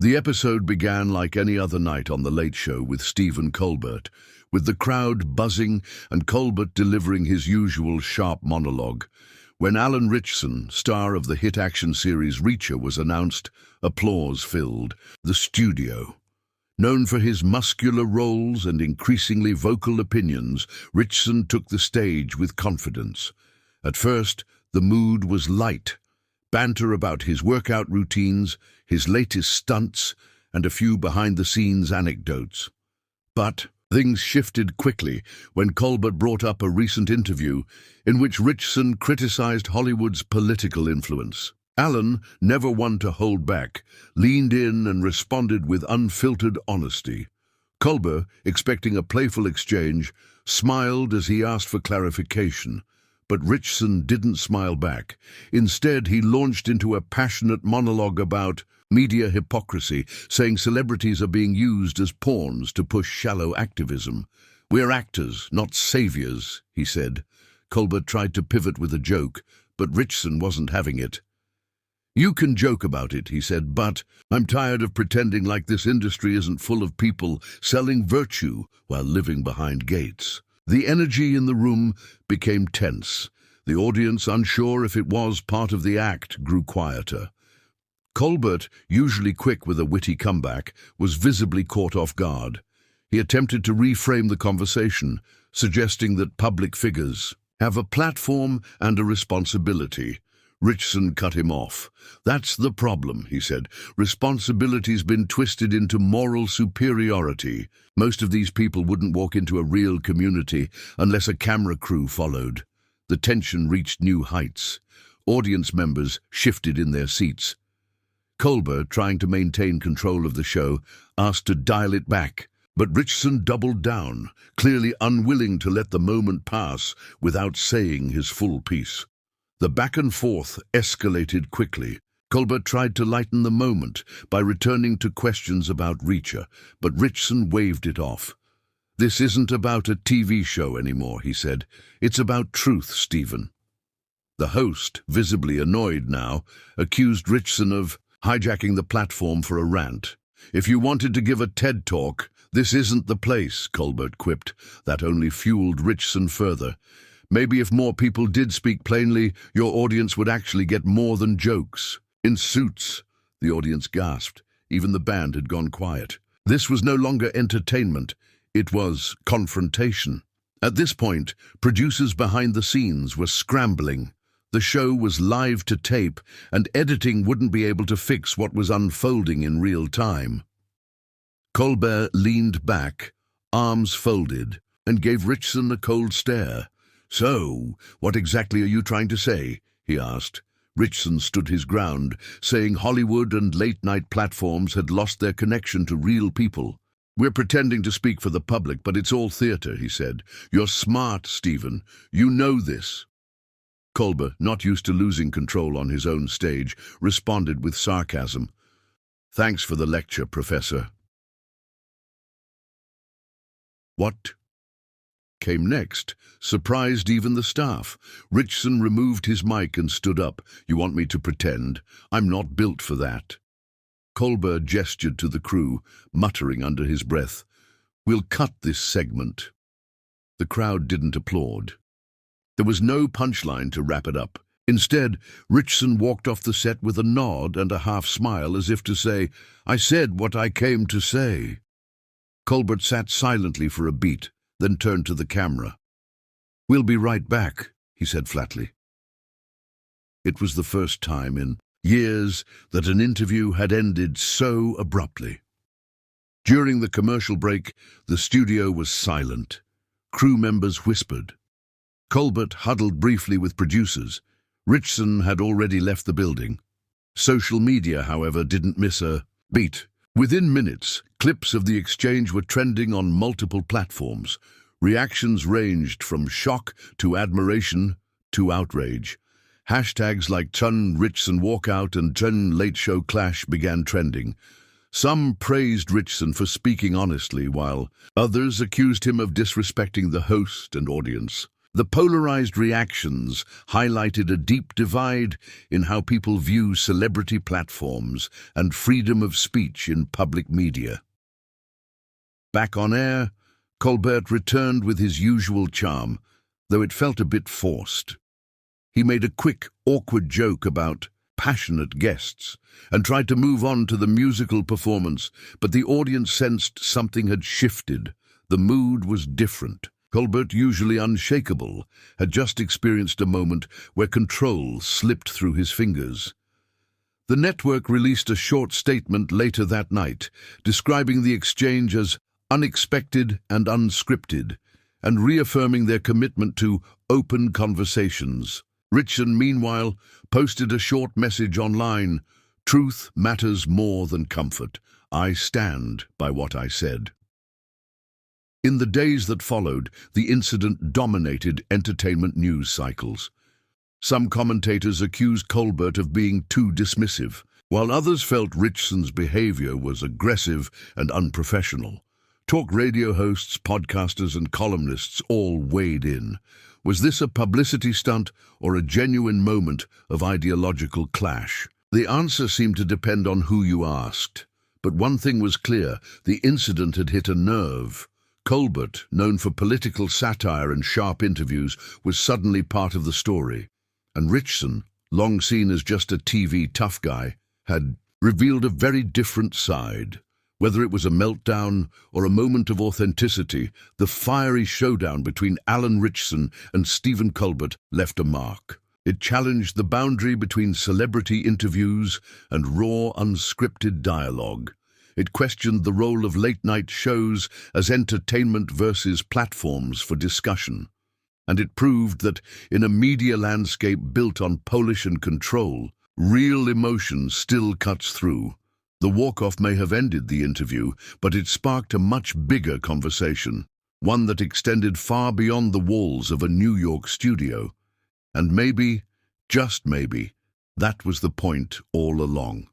The episode began like any other night on The Late Show with Stephen Colbert, with the crowd buzzing and Colbert delivering his usual sharp monologue. When Alan Ritchson, star of the hit action series Reacher, was announced, applause filled the studio. Known for his muscular roles and increasingly vocal opinions, Ritchson took the stage with confidence. At first, the mood was light. Banter about his workout routines, his latest stunts, and a few behind-the-scenes anecdotes. But things shifted quickly when Colbert brought up a recent interview in which Ritchson criticized Hollywood's political influence. Alan, never one to hold back, leaned in and responded with unfiltered honesty. Colbert, expecting a playful exchange, smiled as he asked for clarification. But Ritchson didn't smile back. Instead, he launched into a passionate monologue about media hypocrisy, saying celebrities are being used as pawns to push shallow activism. "We're actors, not saviors," he said. Colbert tried to pivot with a joke, but Ritchson wasn't having it. "You can joke about it," he said, "but I'm tired of pretending like this industry isn't full of people selling virtue while living behind gates." The energy in the room became tense. The audience, unsure if it was part of the act, grew quieter. Colbert, usually quick with a witty comeback, was visibly caught off guard. He attempted to reframe the conversation, suggesting that public figures have a platform and a responsibility. Ritchson cut him off. "That's the problem," he said. "Responsibility's been twisted into moral superiority. Most of these people wouldn't walk into a real community unless a camera crew followed." The tension reached new heights. Audience members shifted in their seats. Colbert, trying to maintain control of the show, asked to dial it back. But Ritchson doubled down, clearly unwilling to let the moment pass without saying his full piece. The back and forth escalated quickly. Colbert tried to lighten the moment by returning to questions about Reacher, but Ritchson waved it off. "This isn't about a TV show anymore," he said. "It's about truth, Stephen." The host, visibly annoyed now, accused Ritchson of hijacking the platform for a rant. "If you wanted to give a TED talk, this isn't the place," Colbert quipped. That only fueled Ritchson further. "Maybe if more people did speak plainly, your audience would actually get more than jokes." "In suits," the audience gasped. Even the band had gone quiet. This was no longer entertainment. It was confrontation. At this point, producers behind the scenes were scrambling. The show was live to tape, and editing wouldn't be able to fix what was unfolding in real time. Colbert leaned back, arms folded, and gave Ritchson a cold stare. "So, what exactly are you trying to say?" he asked. Ritchson stood his ground, saying Hollywood and late-night platforms had lost their connection to real people. "We're pretending to speak for the public, but it's all theater," he said. "You're smart, Stephen. You know this." Colbert, not used to losing control on his own stage, responded with sarcasm. "Thanks for the lecture, Professor." What came next surprised even the staff. Ritchson removed his mic and stood up. "You want me to pretend? I'm not built for that." Colbert gestured to the crew, muttering under his breath, "We'll cut this segment." The crowd didn't applaud. There was no punchline to wrap it up. Instead, Ritchson walked off the set with a nod and a half-smile as if to say, "I said what I came to say." Colbert sat silently for a beat, then turned to the camera. "We'll be right back," he said flatly. It was the first time in years that an interview had ended so abruptly. During the commercial break, the studio was silent. Crew members whispered. Colbert huddled briefly with producers. Ritchson had already left the building. Social media, however, didn't miss a beat. Within minutes, clips of the exchange were trending on multiple platforms. Reactions ranged from shock to admiration to outrage. Hashtags like Chun Ritchson Walkout and Chun Late Show Clash began trending. Some praised Ritchson for speaking honestly, while others accused him of disrespecting the host and audience. The polarized reactions highlighted a deep divide in how people view celebrity platforms and freedom of speech in public media. Back on air, Colbert returned with his usual charm, though it felt a bit forced. He made a quick, awkward joke about passionate guests and tried to move on to the musical performance, but the audience sensed something had shifted. The mood was different. Colbert, usually unshakable, had just experienced a moment where control slipped through his fingers. The network released a short statement later that night, describing the exchange as unexpected and unscripted, and reaffirming their commitment to open conversations. Ritchson, meanwhile, posted a short message online: "Truth matters more than comfort. I stand by what I said." In the days that followed, the incident dominated entertainment news cycles. Some commentators accused Colbert of being too dismissive, while others felt Ritchson's behavior was aggressive and unprofessional. Talk radio hosts, podcasters, and columnists all weighed in. Was this a publicity stunt or a genuine moment of ideological clash? The answer seemed to depend on who you asked. But one thing was clear: the incident had hit a nerve. Colbert, known for political satire and sharp interviews, was suddenly part of the story. And Ritchson, long seen as just a TV tough guy, had revealed a very different side. Whether it was a meltdown or a moment of authenticity, the fiery showdown between Alan Ritchson and Stephen Colbert left a mark. It challenged the boundary between celebrity interviews and raw, unscripted dialogue. It questioned the role of late-night shows as entertainment versus platforms for discussion. And it proved that in a media landscape built on polish and control, real emotion still cuts through. The walk-off may have ended the interview, but it sparked a much bigger conversation, one that extended far beyond the walls of a New York studio. And maybe, just maybe, that was the point all along.